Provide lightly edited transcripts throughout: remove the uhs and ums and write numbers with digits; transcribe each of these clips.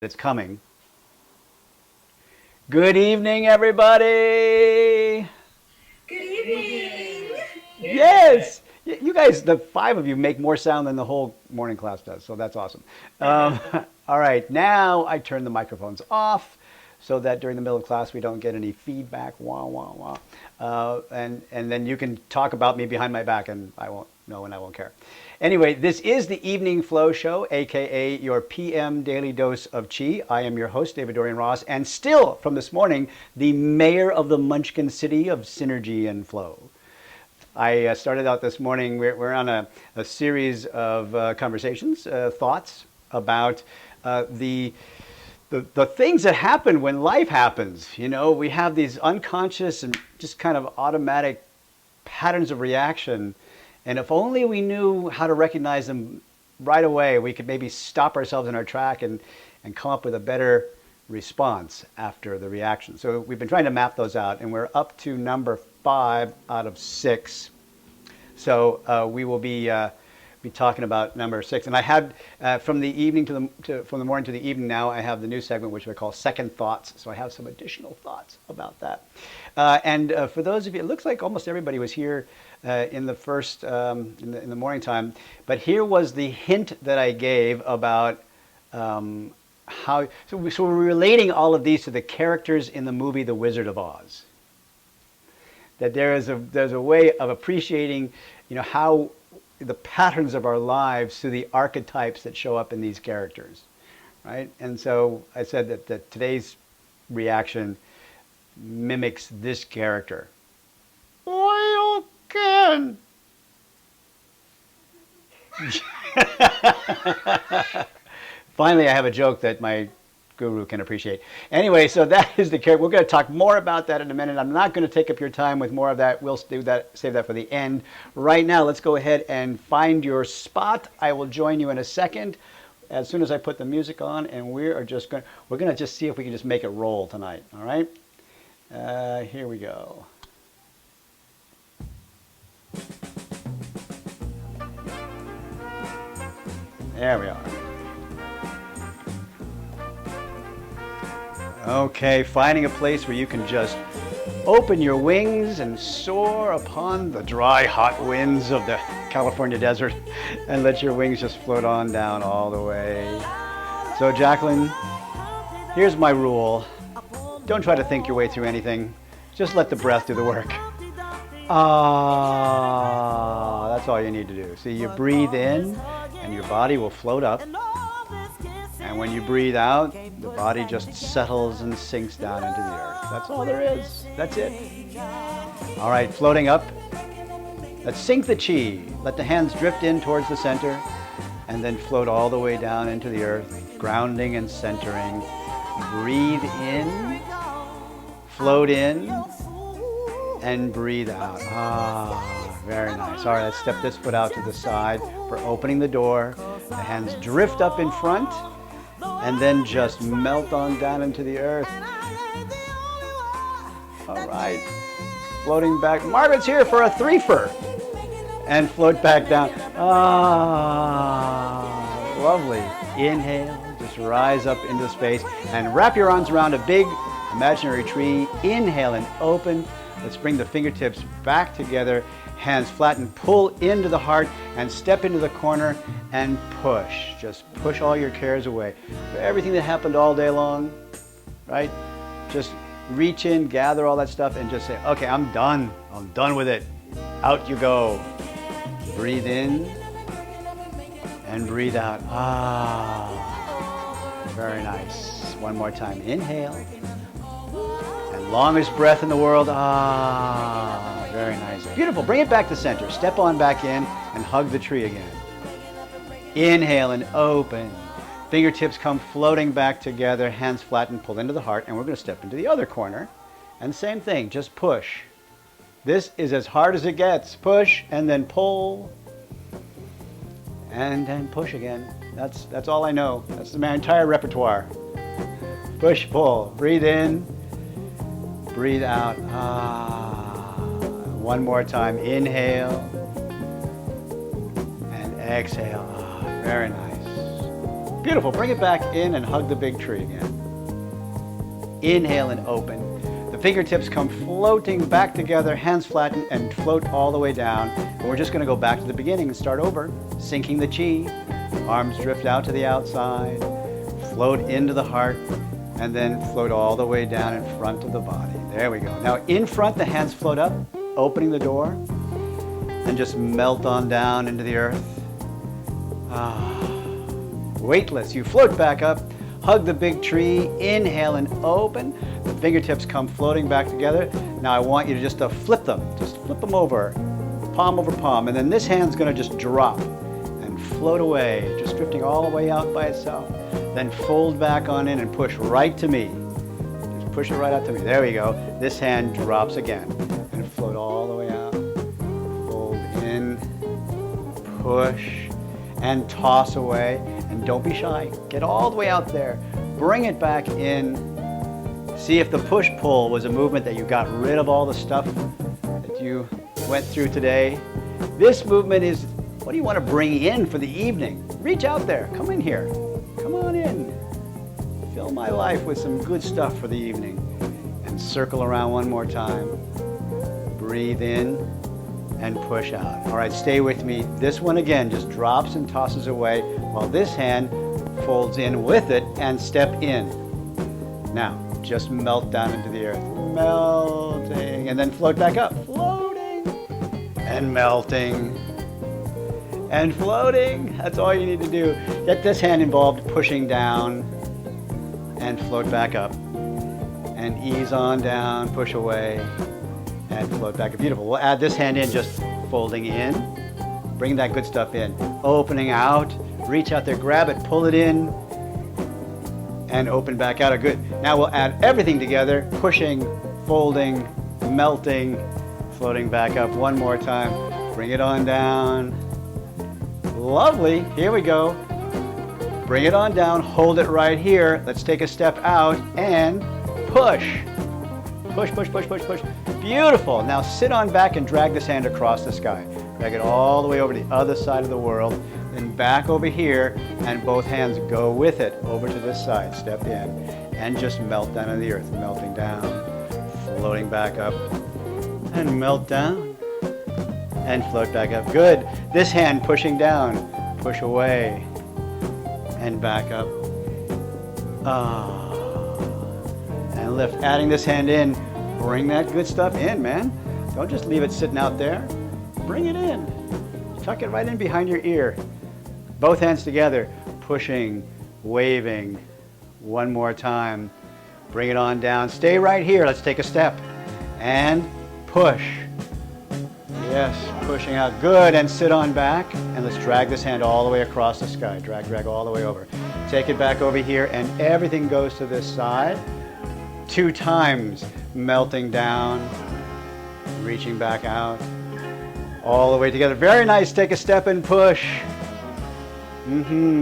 It's coming. Good evening, everybody. Good evening. Yes, you guys, the five of you, make more sound than the whole morning class does, so that's awesome. Um, all right, now I turn the microphones off so that during the middle of class we don't get any feedback. Wah wah wah, and then you can talk about me behind my back, and I won't know and I won't care. Anyway, this is the Evening Flow Show, aka your PM daily dose of chi. I am your host, David-Dorian Ross, and still from this morning, the mayor of the Munchkin city of synergy and flow. I started out this morning, we're on a series of conversations, thoughts about the things that happen when life happens. You know, we have these unconscious and just kind of automatic patterns of reaction. And if only we knew how to recognize them right away, we could maybe stop ourselves in our track and come up with a better response after the reaction. So we've been trying to map those out, and we're up to number 5 out of 6. So we will be talking about number 6. And I had from the evening from the morning to the evening now, I have the new segment which I call Second Thoughts. So I have some additional thoughts about that. And for those of you, it looks like almost everybody was here in the first in the morning time. But here was the hint that I gave about how. So we're relating all of these to the characters in the movie The Wizard of Oz. That there's a way of appreciating, you know, how the patterns of our lives through the archetypes that show up in these characters, right? And so I said that today's reaction mimics this character. Oil can. Finally, I have a joke that my guru can appreciate. Anyway, so that is the character. We're going to talk more about that in a minute. I'm not going to take up your time with more of that. We'll do that, save that for the end. Right now, let's go ahead and find your spot. I will join you in a second as soon as I put the music on, and we're going to just see if we can just make it roll tonight. All right? Here we go. There we are. Okay, finding a place where you can just open your wings and soar upon the dry, hot winds of the California desert and let your wings just float on down all the way. So, Jacqueline, here's my rule. Don't try to think your way through anything. Just let the breath do the work. Ah, that's all you need to do. See, you breathe in and your body will float up. And when you breathe out, the body just settles and sinks down into the earth. That's all there is. That's it. All right, floating up. Let's sink the chi. Let the hands drift in towards the center and then float all the way down into the earth, grounding and centering. Breathe in, float in, and breathe out. Ah, very nice. All right, let's step this foot out to the side. We're opening the door. The hands drift up in front and then just melt on down into the earth. All right, floating back. Margaret's here for a threefer. And float back down. Ah, lovely. Inhale, just rise up into space and wrap your arms around a big imaginary tree. Inhale and open. Let's bring the fingertips back together. Hands flatten, pull into the heart and step into the corner and push. Just push all your cares away. For everything that happened all day long, right? Just reach in, gather all that stuff and just say, okay, I'm done. I'm done with it. Out you go. Breathe in and breathe out. Ah, very nice. One more time. Inhale. And longest breath in the world. Ah, very nice. Beautiful. Bring it back to center. Step on back in and hug the tree again. Inhale and open. Fingertips come floating back together. Hands flatten, pull into the heart. And we're going to step into the other corner. And same thing. Just push. This is as hard as it gets. Push and then pull. And then push again. That's all I know. That's my entire repertoire. Push, pull. Breathe in. Breathe out. Ah. One more time. Inhale. And exhale. Ah, very nice. Beautiful. Bring it back in and hug the big tree again. Inhale and open. The fingertips come floating back together, hands flatten and float all the way down. And we're just going to go back to the beginning and start over, sinking the chi. Arms drift out to the outside, float into the heart, and then float all the way down in front of the body. There we go. Now in front, the hands float up, opening the door, and just melt on down into the earth. Weightless. You float back up, hug the big tree, inhale and open. The fingertips come floating back together. Now I want you to just flip them. Just flip them over, palm over palm. And then this hand's going to just drop and float away, just drifting all the way out by itself. Then fold back on in and push right to me. Just push it right out to me. There we go. This hand drops again and float all the way out. Fold in, push, and toss away. And don't be shy. Get all the way out there. Bring it back in. See if the push-pull was a movement that you got rid of all the stuff that you went through today. This movement is what do you want to bring in for the evening? Reach out there. Come in here. Come on in. Fill my life with some good stuff for the evening. And circle around one more time. Breathe in and push out. All right, stay with me. This one again just drops and tosses away while this hand folds in with it and step in. Now, just melt down into the earth. Melting, and then float back up. Floating, and melting, and floating. That's all you need to do. Get this hand involved, pushing down, and float back up. And ease on down, push away, and float back. Beautiful. We'll add this hand in, just folding in. Bring that good stuff in. Opening out. Reach out there, grab it, pull it in, and open back out. Good. Now we'll add everything together. Pushing, folding, melting, floating back up one more time. Bring it on down. Lovely. Here we go. Bring it on down. Hold it right here. Let's take a step out and push. Push, push, push, push, push. Beautiful. Now sit on back and drag this hand across the sky. Drag it all the way over to the other side of the world. Then back over here, and both hands go with it over to this side. Step in and just melt down on the earth. Melting down, floating back up, and melt down, and float back up. Good. This hand pushing down, push away, and back up. And lift. Adding this hand in. Bring that good stuff in, man. Don't just leave it sitting out there. Bring it in. Tuck it right in behind your ear. Both hands together, pushing, waving. One more time. Bring it on down. Stay right here. Let's take a step. And push. Yes, pushing out. Good. And sit on back. And let's drag this hand all the way across the sky. Drag, drag all the way over. Take it back over here, and everything goes to this side. 2 times. Melting down. Reaching back out. All the way together. Very nice. Take a step and push.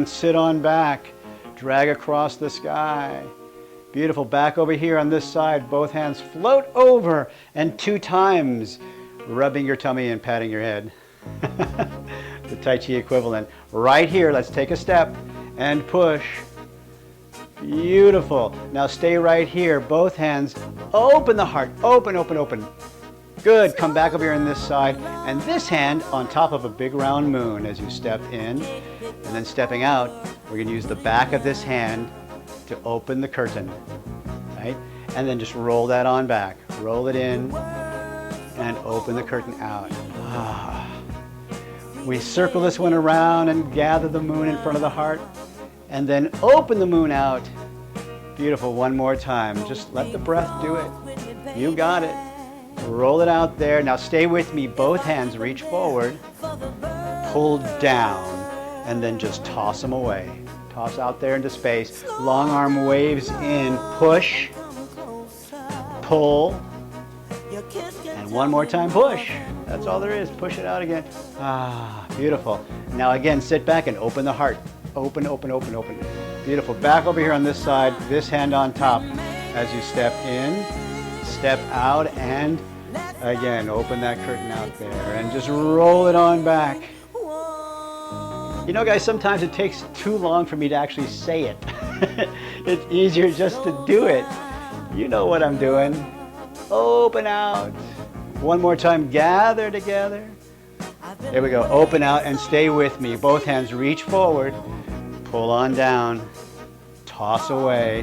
Sit on back. Drag across the sky. Beautiful. Back over here on this side. Both hands float over. And 2 times. Rubbing your tummy and patting your head. The Tai Chi equivalent. Right here. Let's take a step and push. Beautiful. Now stay right here. Both hands. Open the heart. Open, open, open. Good. Come back over here on this side. And this hand on top of a big round moon as you step in. And then stepping out, we're going to use the back of this hand to open the curtain. Right? And then just roll that on back. Roll it in and open the curtain out. We circle this one around and gather the moon in front of the heart. And then open the moon out. Beautiful. One more time. Just let the breath do it. You got it. Roll it out there. Now stay with me. Both hands reach forward. Pull down. And then just toss them away. Toss out there into space. Long arm waves in. Push. Pull. And one more time. Push. That's all there is. Push it out again. Beautiful. Now again, sit back and open the heart. Open, open, open, open. Beautiful. Back over here on this side, this hand on top as you step in, step out, and again, open that curtain out there and just roll it on back. You know, guys, sometimes it takes too long for me to actually say it. It's easier just to do it. You know what I'm doing. Open out. One more time, gather together. There we go. Open out and stay with me. Both hands reach forward. Pull on down. Toss away.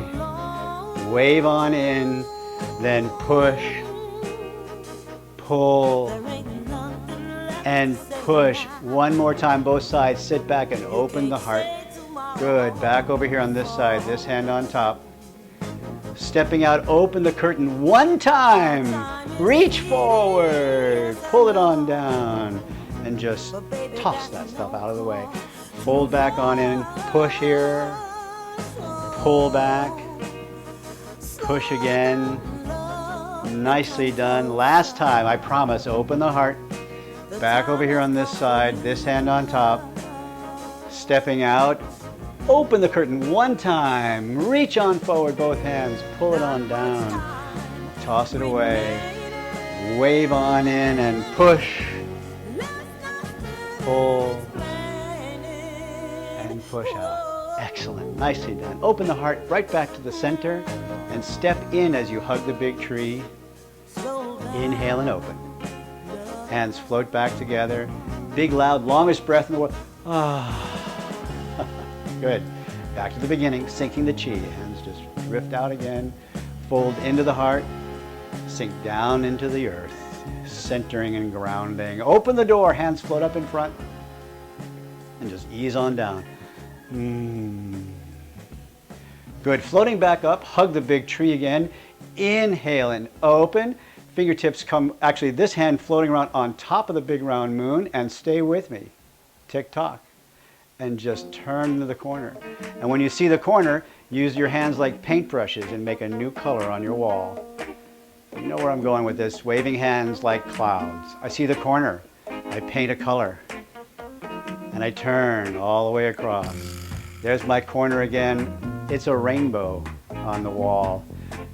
Wave on in. Then push. Pull. And push. One more time, both sides. Sit back and open the heart. Good. Back over here on this side. This hand on top. Stepping out, open the curtain one time. Reach forward. Pull it on down. And just toss that stuff out of the way. Fold back on in. Push here. Pull back. Push again. Nicely done. Last time, I promise. Open the heart. Back over here on this side. This hand on top. Stepping out. Open the curtain one time. Reach on forward, both hands. Pull it on down. Toss it away. Wave on in and push. Pull. And push out. Excellent. Nicely done. Open the heart right back to the center and step in as you hug the big tree. Inhale and open. Hands float back together. Big, loud, longest breath in the world. Ah. Good. Back to the beginning, sinking the chi. Hands just drift out again. Fold into the heart. Sink down into the earth. Centering and grounding. Open the door. Hands float up in front. And just ease on down. Good. Floating back up. Hug the big tree again. Inhale and open. Fingertips come, actually this hand floating around on top of the big round moon. And stay with me. Tick tock. And just turn to the corner. And when you see the corner, use your hands like paintbrushes and make a new color on your wall. You know where I'm going with this. Waving hands like clouds. I see the corner. I paint a color. And I turn all the way across. There's my corner again. It's a rainbow on the wall.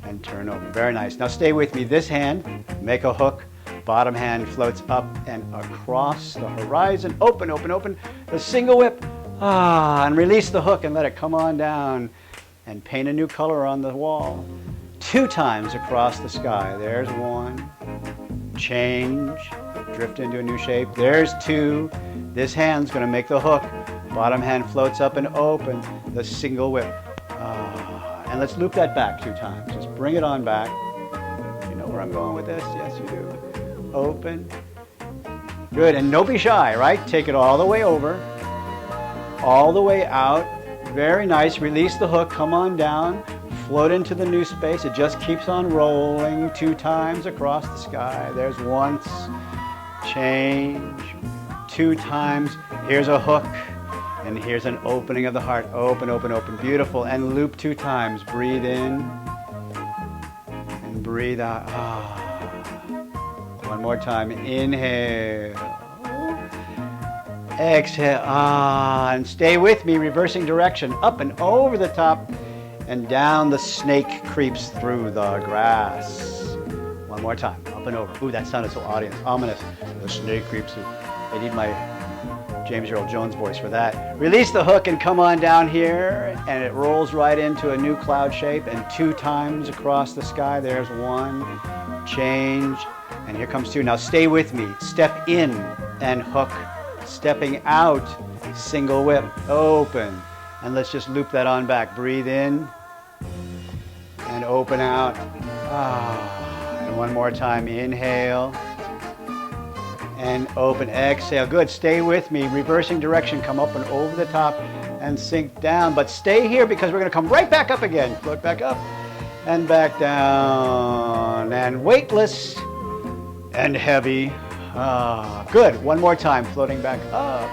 And turn over. Very nice. Now stay with me. This hand, make a hook. Bottom hand floats up and across the horizon. Open, open, open. The single whip. And release the hook and let it come on down. And paint a new color on the wall. 2 times across the sky. There's 1. Change. Drift into a new shape. There's 2. This hand's going to make the hook. Bottom hand floats up and open. The single whip. And let's loop that back 2 times. Just bring it on back. You know where I'm going with this? Yes, you do. Open. Good, and don't be shy, right? Take it all the way over, all the way out. Very nice. Release the hook, come on down, float into the new space. It just keeps on rolling 2 times across the sky. There's once, change, 2 times. Here's a hook, and here's an opening of the heart. Open, open, open. Beautiful, and loop 2 times. Breathe in, and breathe out. One more time. Inhale. Exhale. And stay with me. Reversing direction. Up and over the top. And down the snake creeps through the grass. One more time. Up and over. Ooh, that sounded so ominous. The snake creeps through. I need my James Earl Jones voice for that. Release the hook and come on down here. And it rolls right into a new cloud shape. And 2 times across the sky. There's 1. Change. And here comes 2. Now stay with me. Step in and hook. Stepping out, single whip, open. And let's just loop that on back. Breathe in and open out. And one more time. Inhale and open. Exhale. Good. Stay with me. Reversing direction. Come up and over the top and sink down. But stay here because we're going to come right back up again. Float back up and back down. And weightless. And heavy. Good. One more time. Floating back up.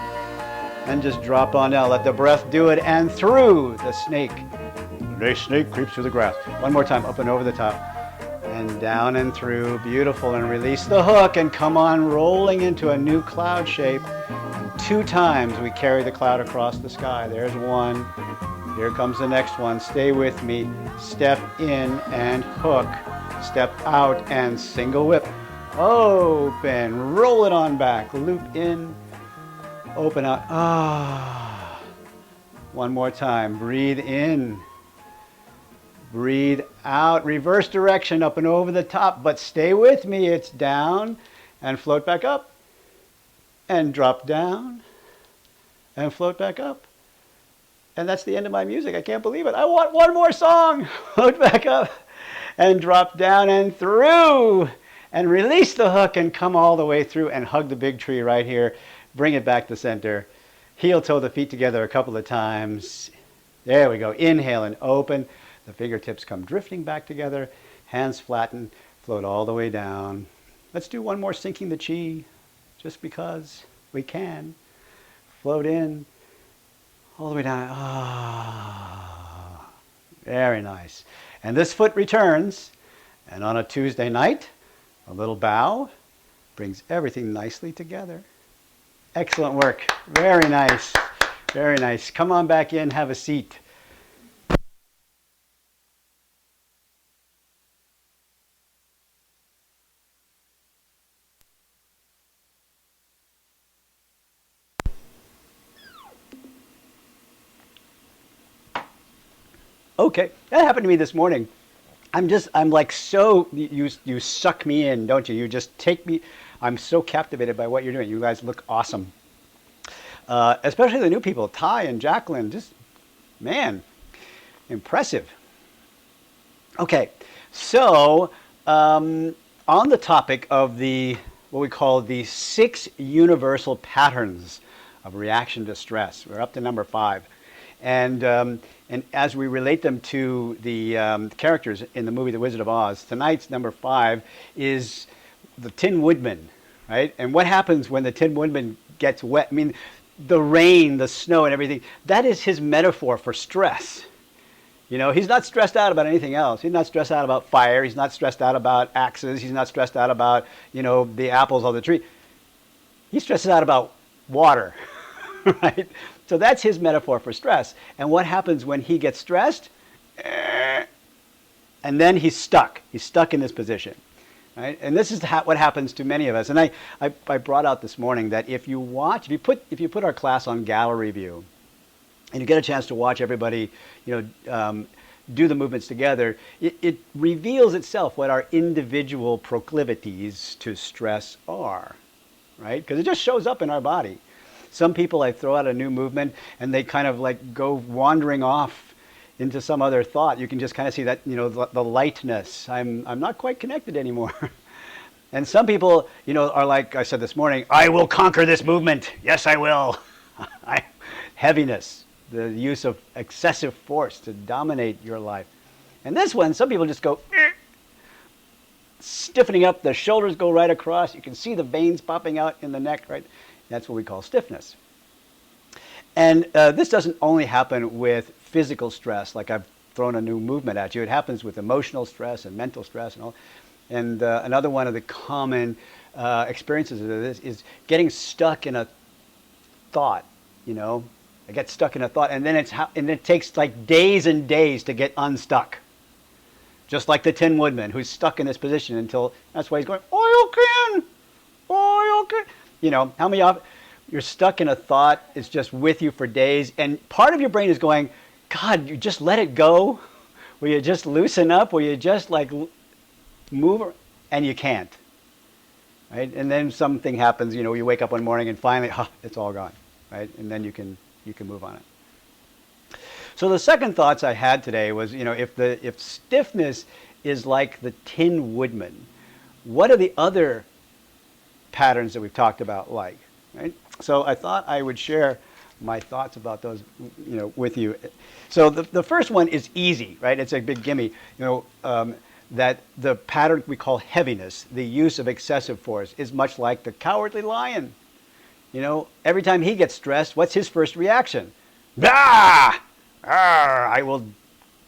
And just drop on down. Let the breath do it. And through the snake. The snake creeps through the grass. One more time. Up and over the top. And down and through. Beautiful. And release the hook. And come on rolling into a new cloud shape. And 2 times we carry the cloud across the sky. There's 1. Here comes the next one. Stay with me. Step in and hook. Step out and single whip. Open, roll it on back, loop in, open out. One more time. Breathe in. Breathe out. Reverse direction up and over the top. But stay with me. It's down and float back up. And drop down and float back up. And that's the end of my music. I can't believe it. I want one more song. Float back up and drop down and through. And release the hook and come all the way through and hug the big tree right here. Bring it back to center. Heel toe the feet together a couple of times. There we go. Inhale and open. The fingertips come drifting back together. Hands flatten. Float all the way down. Let's do one more sinking the chi, just because we can. Float in. All the way down. Ah, very nice. And this foot returns. And on a Tuesday night, a little bow brings everything nicely together. Excellent work. Very nice. Very nice. Come on back in, have a seat. Okay, that happened to me this morning. I'm like so, you suck me in, don't you? You just take me, I'm so captivated by what you're doing. You guys look awesome. Especially the new people, Tai and Jacqueline, just, man, impressive. Okay, so on the topic of what we call the 6 universal patterns of reaction to stress, we're up to number 5. And as we relate them to the characters in the movie The Wizard of Oz, tonight's number 5 is the Tin Woodman, right? And what happens when the Tin Woodman gets wet? I mean, the rain, the snow, and everything, that is his metaphor for stress. You know, he's not stressed out about anything else. He's not stressed out about fire. He's not stressed out about axes. He's not stressed out about, you know, the apples on the tree. He stresses out about water, right? So that's his metaphor for stress. And what happens when he gets stressed? And then he's stuck. He's stuck in this position. Right? And this is what happens to many of us. And I brought out this morning that if you put our class on gallery view, and you get a chance to watch everybody, you know, do the movements together, it reveals itself what our individual proclivities to stress are, right? Because it just shows up in our body. Some people, I throw out a new movement and they kind of like go wandering off into some other thought. You can just kind of see that, you know, the lightness. I'm not quite connected anymore. And some people, you know, are like I said this morning, I will conquer this movement. Yes, I will. Heaviness, the use of excessive force to dominate your life. And this one, some people just go, stiffening up, the shoulders go right across. You can see the veins popping out in the neck, right? That's what we call stiffness. And this doesn't only happen with physical stress, like I've thrown a new movement at you. It happens with emotional stress and mental stress and all. And another one of the common experiences of this is getting stuck in a thought, you know. I get stuck in a thought, and then it takes like days and days to get unstuck. Just like the Tin Woodman, who's stuck in this position until, that's why he's going, oil can, oil can. You know, how many of you're stuck in a thought, it's just with you for days, and part of your brain is going, God, you just let it go? Will you just loosen up? Will you just like move? And you can't. Right? And then something happens, you know, you wake up one morning and finally, it's all gone. Right? And then you can move on it. So the second thoughts I had today was, you know, if stiffness is like the Tin Woodman, what are the other patterns that we've talked about like? Right? So I thought I would share my thoughts about those, you know, with you. So the first one is easy, right? It's a big gimme. You know, that the pattern we call heaviness, the use of excessive force, is much like the cowardly lion. You know, every time he gets stressed, what's his first reaction? Ah! Arr, I will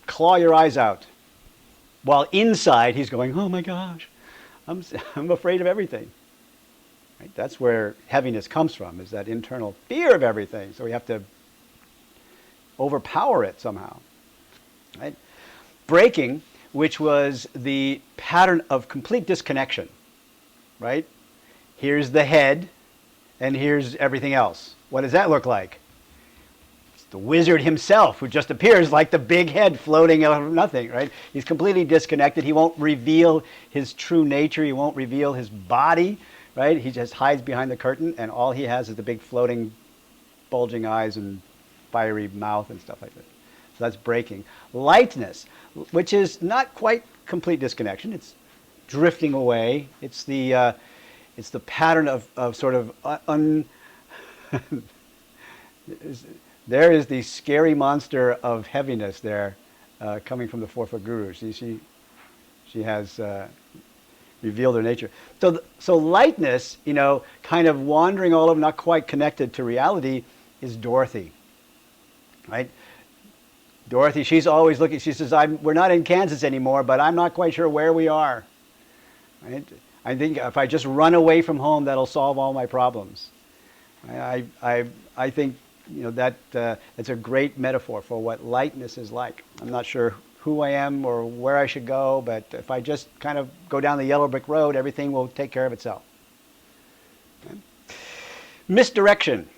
claw your eyes out. While inside he's going, oh my gosh, I'm afraid of everything. Right? That's where heaviness comes from, is that internal fear of everything. So we have to overpower it somehow. Right? Breaking, which was the pattern of complete disconnection. Right? Here's the head, and here's everything else. What does that look like? the wizard himself, who just appears like the big head floating out of nothing, right? He's completely disconnected. He won't reveal his true nature. He won't reveal his body, right? He just hides behind the curtain, and all he has is the big floating, bulging eyes and fiery mouth and stuff like that. So that's breaking. Lightness, which is not quite complete disconnection. It's drifting away. It's the pattern of sort of there is the scary monster of heaviness there, coming from the 4-foot guru. She has revealed her nature. So lightness, kind of wandering all over, not quite connected to reality, is Dorothy, right? Dorothy, she's always looking. She says, "We're not in Kansas anymore, but I'm not quite sure where we are." Right? I think if I just run away from home, that'll solve all my problems. I think that's a great metaphor for what lightness is like. I'm not sure who I am or where I should go, but if I just kind of go down the yellow brick road, everything will take care of itself. Okay? Misdirection,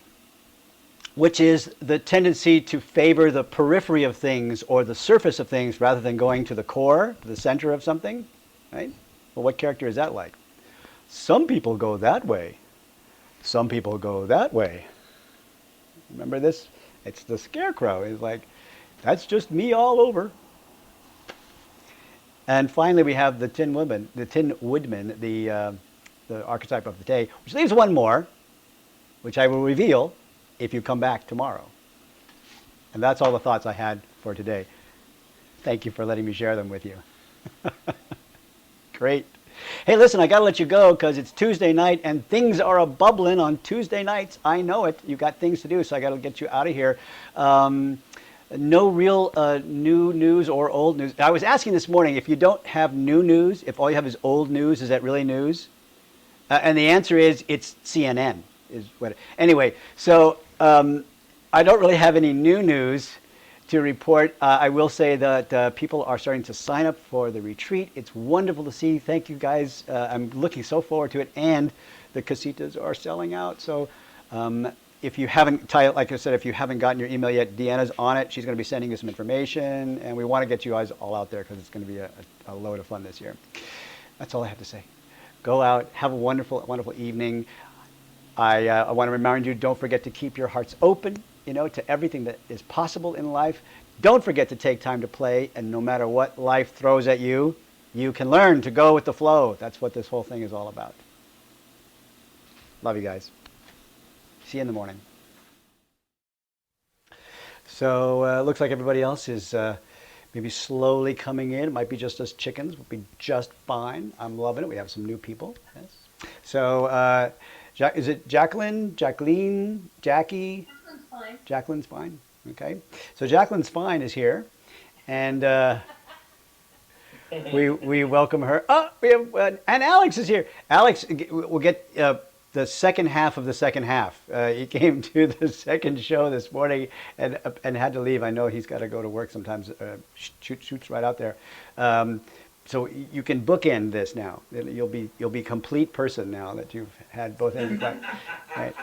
which is the tendency to favor the periphery of things or the surface of things rather than going to the core, the center of something, right? Well, what character is that like? Some people go that way. Some people go that way. Remember this? It's the scarecrow. It's like, that's just me all over. And finally, we have the Tin Woodman, the archetype of the day, which leaves one more, which I will reveal if you come back tomorrow. And that's all the thoughts I had for today. Thank you for letting me share them with you. Great. Hey, listen, I got to let you go because it's Tuesday night and things are a-bubbling on Tuesday nights. I know it. You've got things to do, so I got to get you out of here. No real new news or old news. I was asking this morning, if you don't have new news, if all you have is old news, is that really news? And the answer is it's CNN. Anyway, so I don't really have any new news to report. I will say that people are starting to sign up for the retreat. It's wonderful to see. Thank you guys. I'm looking so forward to it. And the casitas are selling out. So if you haven't, like I said, if you haven't gotten your email yet, Deanna's on it. She's going to be sending you some information. And we want to get you guys all out there because it's going to be a load of fun this year. That's all I have to say. Go out. Have a wonderful, wonderful evening. I want to remind you, don't forget to keep your hearts open, to everything that is possible in life. Don't forget to take time to play, and no matter what life throws at you, you can learn to go with the flow. That's what this whole thing is all about. Love you guys. See you in the morning. So looks like everybody else is maybe slowly coming in. It might be just us chickens. We'll be just fine. I'm loving it. We have some new people. Yes. So is it Jacqueline, Jackie? Jacqueline's fine. Jacqueline's fine. Okay. So Jacqueline's fine is here, and we welcome her. Oh, we have and Alex is here. Alex will get the second half of the second half. He came to the second show this morning and had to leave. I know he's got to go to work sometimes. Shoots right out there. So you can bookend this now. You'll be complete person now that you've had both ends. Right.